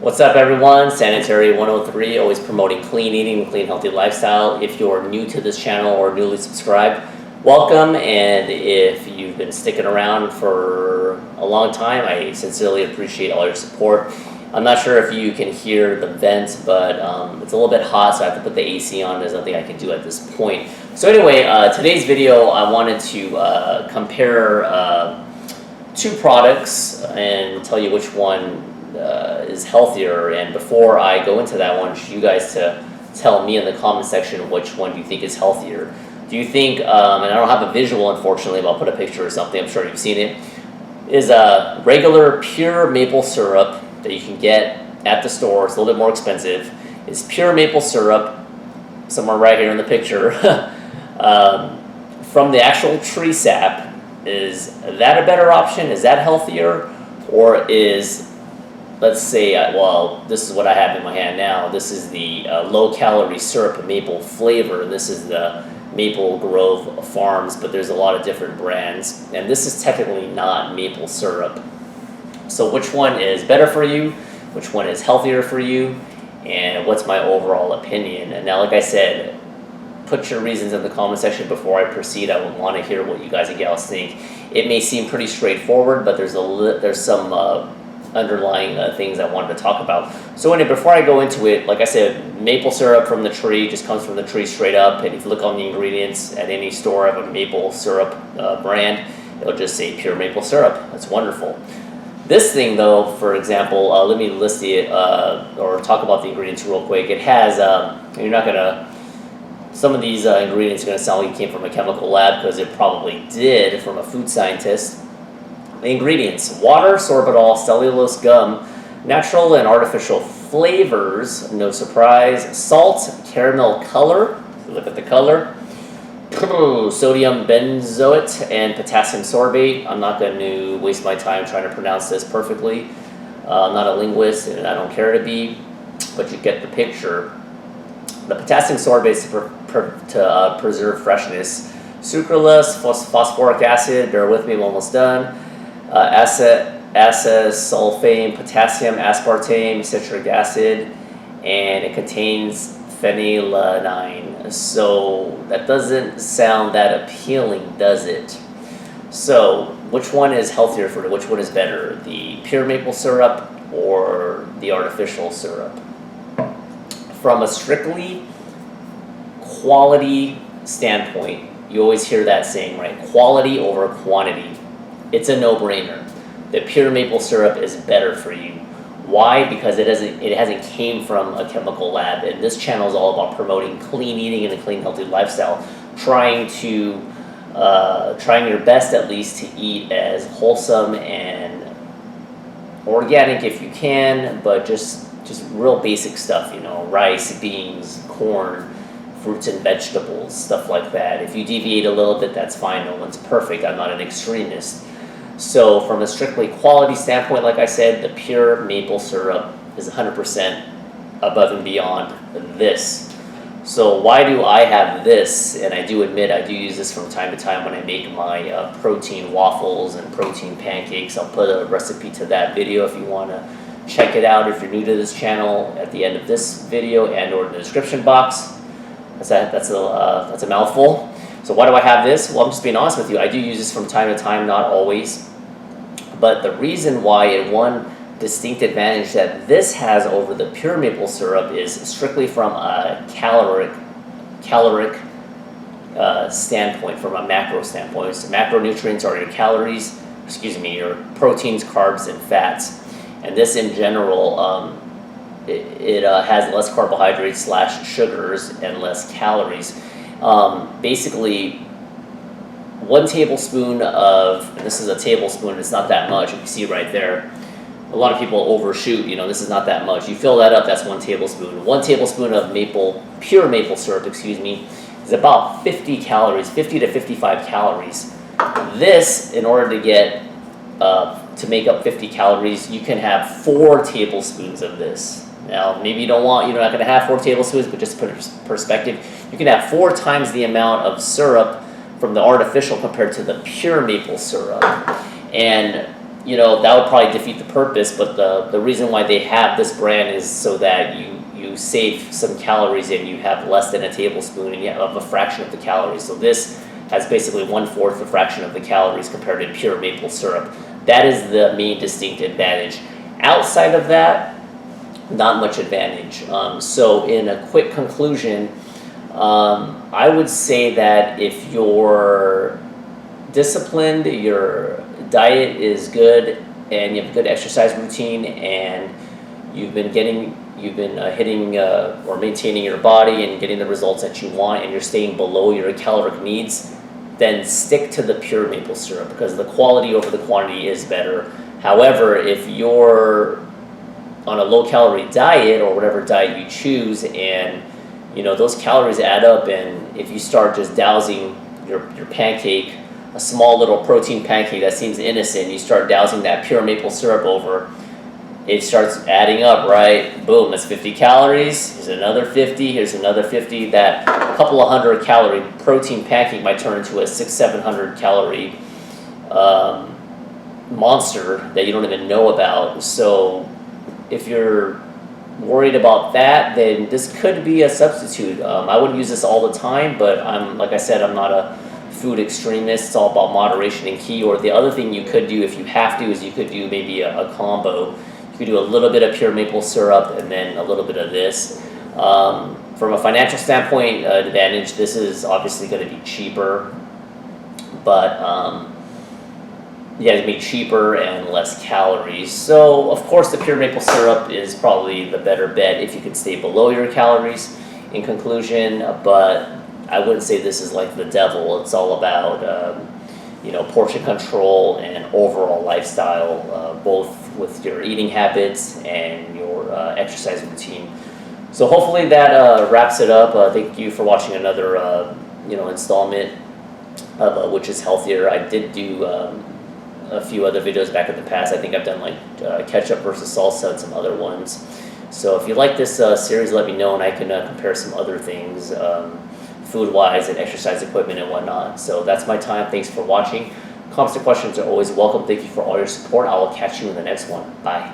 What's up everyone, Sanitary 103, always promoting clean eating and clean healthy lifestyle. If you're new to this channel or newly subscribed, welcome, and if you've been sticking around for a long time, I sincerely appreciate all your support. I'm not sure if you can hear the vents, but it's a little bit hot, so I have to put the AC on. There's nothing I can do at this point. So anyway, today's video, I wanted to compare two products and tell you which one is healthier. And before I go into that, I want you guys to tell me in the comment section which one do you think is healthier. Do you think, and I don't have a visual unfortunately, but I'll put a picture or something, I'm sure you've seen it, is a regular pure maple syrup that you can get at the store. It's a little bit more expensive. It's pure maple syrup, somewhere right here in the picture, from the actual tree sap. Is that a better option? Is that healthier? Or is, let's say, well, this is what I have in my hand now. This is the low-calorie syrup maple flavor. This is the Maple Grove Farms, but there's a lot of different brands. And this is technically not maple syrup. So which one is better for you? Which one is healthier for you? And what's my overall opinion? And now, like I said, put your reasons in the comment section before I proceed. I would want to hear what you guys and gals think. It may seem pretty straightforward, but there's some underlying things I wanted to talk about. So anyway, before I go into it, like I said, maple syrup from the tree just comes from the tree straight up. And if you look on the ingredients at any store of a maple syrup brand, it'll just say pure maple syrup. That's wonderful. This thing though, for example, let me list it or talk about the ingredients real quick. It has, you're not gonna, some of these ingredients are going to sound like it came from a chemical lab, because it probably did from a food scientist. The ingredients: water, sorbitol, cellulose gum, natural and artificial flavors, no surprise, salt, caramel color, look at the color, sodium benzoate, and potassium sorbate. I'm not going to waste my time trying to pronounce this perfectly. I'm not a linguist and I don't care to be, but you get the picture. The potassium sorbate is to preserve freshness. Sucralose, phosphoric acid, bear with me, I'm almost done. Sulfame, potassium, aspartame, citric acid, and it contains phenylalanine. So that doesn't sound that appealing, does it? So which one is healthier for you? Which one is better? The pure maple syrup or the artificial syrup? From a strictly quality standpoint, you always hear that saying, right? Quality over quantity. It's a no-brainer. The pure maple syrup is better for you. Why? Because it hasn't came from a chemical lab. And this channel is all about promoting clean eating and a clean, healthy lifestyle. Trying your best at least to eat as wholesome and organic if you can, but just real basic stuff, you know, rice, beans, corn, fruits and vegetables, stuff like that. If you deviate a little bit, that's fine. No one's perfect. I'm not an extremist. So from a strictly quality standpoint, like I said, the pure maple syrup is 100% above and beyond this. So why do I have this? And I do admit I do use this from time to time when I make my protein waffles and protein pancakes. I'll put a recipe to that video if you want to check it out if you're new to this channel at the end of this video and or in the description box. That's a mouthful. So why do I have this? Well, I'm just being honest with you. I do use this from time to time, not always. But the reason why, and one distinct advantage that this has over the pure maple syrup, is strictly from a caloric standpoint, from a macro standpoint. So macronutrients are your calories, your proteins, carbs, and fats. And this in general, it has less carbohydrates / sugars and less calories. Basically, 1 tablespoon of, and this is a tablespoon, it's not that much, you can see right there. A lot of people overshoot, you know, this is not that much. You fill that up, that's 1 tablespoon. 1 tablespoon of pure maple syrup, is about 50 calories, 50 to 55 calories. This, in order to get, to make up 50 calories, you can have 4 tablespoons of this. Now, maybe you're not going to have 4 tablespoons, but just to put it in perspective, you can have 4 times the amount of syrup from the artificial compared to the pure maple syrup. And that would probably defeat the purpose, but the reason why they have this brand is so that you save some calories and you have less than a tablespoon and you have a fraction of the calories. So this has basically 1/4 the fraction of the calories compared to pure maple syrup. That is the main distinct advantage. Outside of that, not much advantage. So in a quick conclusion, I would say that if you're disciplined, your diet is good, and you have a good exercise routine, and you've been hitting or maintaining your body and getting the results that you want, and you're staying below your caloric needs, then stick to the pure maple syrup because the quality over the quantity is better. However, if you're on a low calorie diet or whatever diet you choose, and those calories add up, and if you start just dousing your pancake, a small little protein pancake that seems innocent, you start dousing that pure maple syrup over, it starts adding up, right? Boom, that's 50 calories, here's another 50, here's another 50. That couple of 100 calorie protein pancake might turn into a 600-700 calorie monster that you don't even know about. So if you're worried about that, then this could be a substitute. I wouldn't use this all the time, but like I said, I'm not a food extremist. It's all about moderation and key. Or the other thing you could do if you have to is you could do maybe a combo. You could do a little bit of pure maple syrup and then a little bit of this. From a financial standpoint, advantage, this is obviously going to be cheaper, but it'd be cheaper and less calories. So of course the pure maple syrup is probably the better bet if you can stay below your calories in conclusion, but I wouldn't say this is like the devil. It's all about portion control and overall lifestyle, both with your eating habits and your exercise routine. So hopefully that wraps it up. Thank you for watching another installment of Which is Healthier. I did do a few other videos back in the past. I think I've done like ketchup versus salsa and some other ones. So if you like this series, let me know, and I can compare some other things food-wise and exercise equipment and whatnot. So that's my time. Thanks for watching. Comments and questions are always welcome. Thank you for all your support. I will catch you in the next one. Bye.